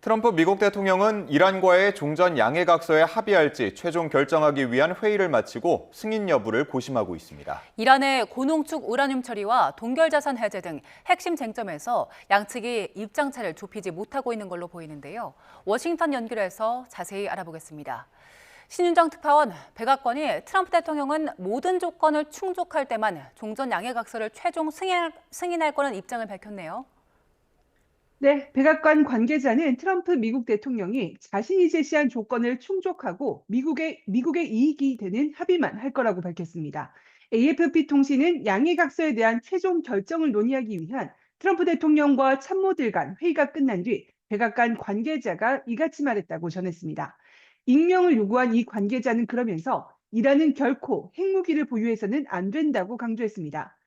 트럼프 미국 대통령은 이란과의 종전 양해각서에 합의할지 최종 결정하기 위한 회의를 마치고 승인 여부를 고심하고 있습니다. 이란의 고농축 우라늄 처리와 동결자산 해제 등 핵심 쟁점에서 양측이 입장차를 좁히지 못하고 있는 걸로 보이는데요. 워싱턴 연결해서 자세히 알아보겠습니다. 신윤정 특파원, 백악관이 트럼프 대통령은 모든 조건을 충족할 때만 종전 양해각서를 최종 승인할 거라는 입장을 밝혔네요. 네, 백악관 관계자는 트럼프 미국 대통령이 자신이 제시한 조건을 충족하고 미국의 이익이 되는 합의만 할 거라고 밝혔습니다. AFP 통신은 양해각서에 대한 최종 결정을 논의하기 위한 트럼프 대통령과 참모들 간 회의가 끝난 뒤 백악관 관계자가 이같이 말했다고 전했습니다. 익명을 요구한 이 관계자는 그러면서 이란은 결코 핵무기를 보유해서는 안 된다고 강조했습니다.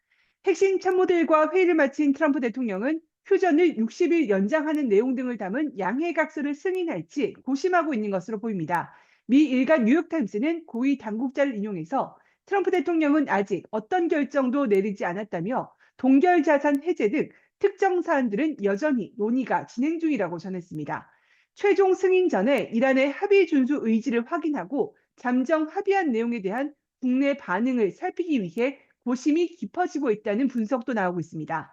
핵심 참모들과 회의를 마친 트럼프 대통령은 휴전을 60일 연장하는 내용 등을 담은 양해각서를 승인할지 고심하고 있는 것으로 보입니다. 미 일간 뉴욕타임스는 고위 당국자를 인용해서 트럼프 대통령은 아직 어떤 결정도 내리지 않았다며 동결자산 해제 등 특정 사안들은 여전히 논의가 진행 중이라고 전했습니다. 최종 승인 전에 이란의 합의 준수 의지를 확인하고 잠정 합의한 내용에 대한 국내 반응을 살피기 위해 고심이 깊어지고 있다는 분석도 나오고 있습니다.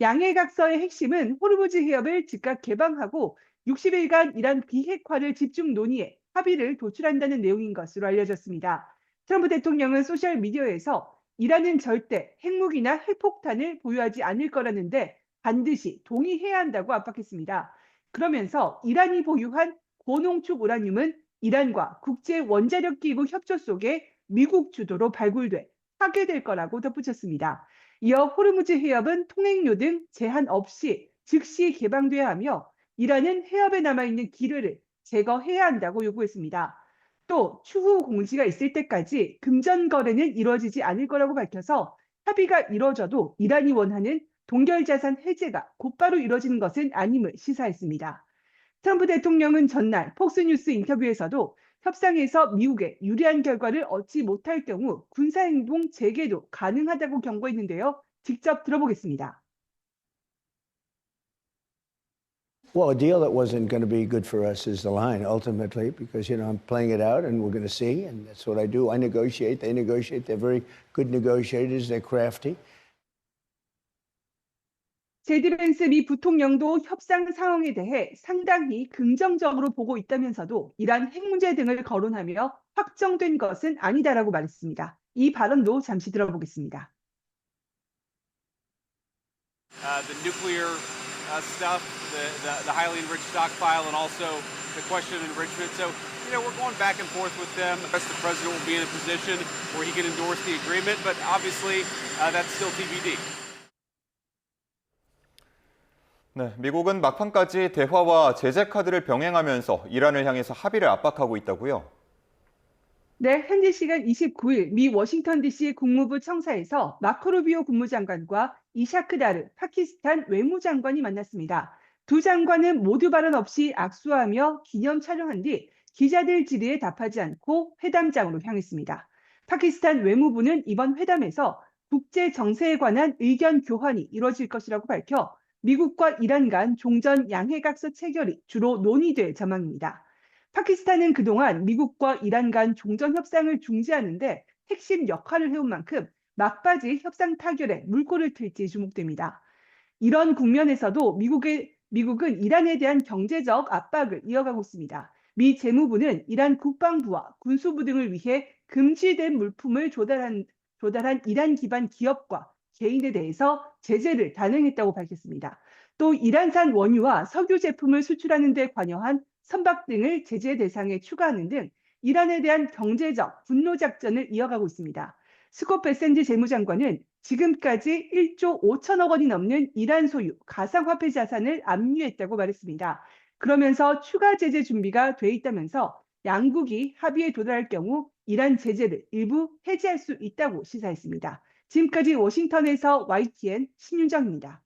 양해각서의 핵심은 호르무즈 해협을 즉각 개방하고 60일간 이란 비핵화를 집중 논의해 합의를 도출한다는 내용인 것으로 알려졌습니다. 트럼프 대통령은 소셜미디어에서 이란은 절대 핵무기나 핵폭탄을 보유하지 않을 거라는데 반드시 동의해야 한다고 압박했습니다. 그러면서 이란이 보유한 고농축 우라늄은 이란과 국제원자력기구 협조 속에 미국 주도로 발굴돼 파괴될 거라고 덧붙였습니다. 이어 호르무즈 해협은 통행료 등 제한 없이 즉시 개방돼야 하며 이란은 해협에 남아있는 기뢰를 제거해야 한다고 요구했습니다. 또 추후 공지가 있을 때까지 금전 거래는 이루어지지 않을 거라고 밝혀서 합의가 이루어져도 이란이 원하는 동결자산 해제가 곧바로 이루어지는 것은 아님을 시사했습니다. 트럼프 대통령은 전날 폭스뉴스 인터뷰에서도 협상에서 미국에 유리한 결과를 얻지 못할 경우 군사행동 재개도 가능하다고 경고했는데요. 직접 들어보겠습니다. Well, a deal that wasn't going to be good for us is the line ultimately, because I'm playing it out and we're going to see, and that's what I do. I negotiate, they negotiate. They're very good negotiators. They're crafty. 제디 벤스 미 부통령도 협상 상황에 대해 상당히 긍정적으로 보고 있다면서도 이란 핵 문제 등을 거론하며 확정된 것은 아니다라고 말했습니다. 이 발언도 잠시 들어보겠습니다. The nuclear stuff, the highly enriched stockpile, and also the question of enrichment. So, we're going back and forth with them. The president will be in a position where he can endorse the agreement, but obviously that's still TBD. 네, 미국은 막판까지 대화와 제재 카드를 병행하면서 이란을 향해서 합의를 압박하고 있다고요? 네, 현지 시간 29일 미 워싱턴 DC 국무부 청사에서 마코 루비오 국무장관과 이샤크 다르 파키스탄 외무장관이 만났습니다. 두 장관은 모두 발언 없이 악수하며 기념 촬영한 뒤 기자들 질의에 답하지 않고 회담장으로 향했습니다. 파키스탄 외무부는 이번 회담에서 국제 정세에 관한 의견 교환이 이뤄질 것이라고 밝혀 미국과 이란 간 종전 양해각서 체결이 주로 논의될 전망입니다. 파키스탄은 그동안 미국과 이란 간 종전 협상을 중지하는 데 핵심 역할을 해온 만큼 막바지 협상 타결에 물꼬를 틀지 주목됩니다. 이런 국면에서도 미국은 이란에 대한 경제적 압박을 이어가고 있습니다. 미 재무부는 이란 국방부와 군수부 등을 위해 금지된 물품을 조달한 이란 기반 기업과 개인에 대해서 제재를 단행했다고 밝혔습니다. 또 이란산 원유와 석유 제품을 수출하는 데 관여한 선박 등을 제재 대상에 추가하는 등 이란에 대한 경제적 분노 작전을 이어가고 있습니다. 스콧 베센트 재무장관은 지금까지 1조 5천억 원이 넘는 이란 소유 가상화폐 자산을 압류했다고 말했습니다. 그러면서 추가 제재 준비가 돼 있다면서 양국이 합의에 도달할 경우 이란 제재를 일부 해제할 수 있다고 시사했습니다. 지금까지 워싱턴에서 YTN 신윤정입니다.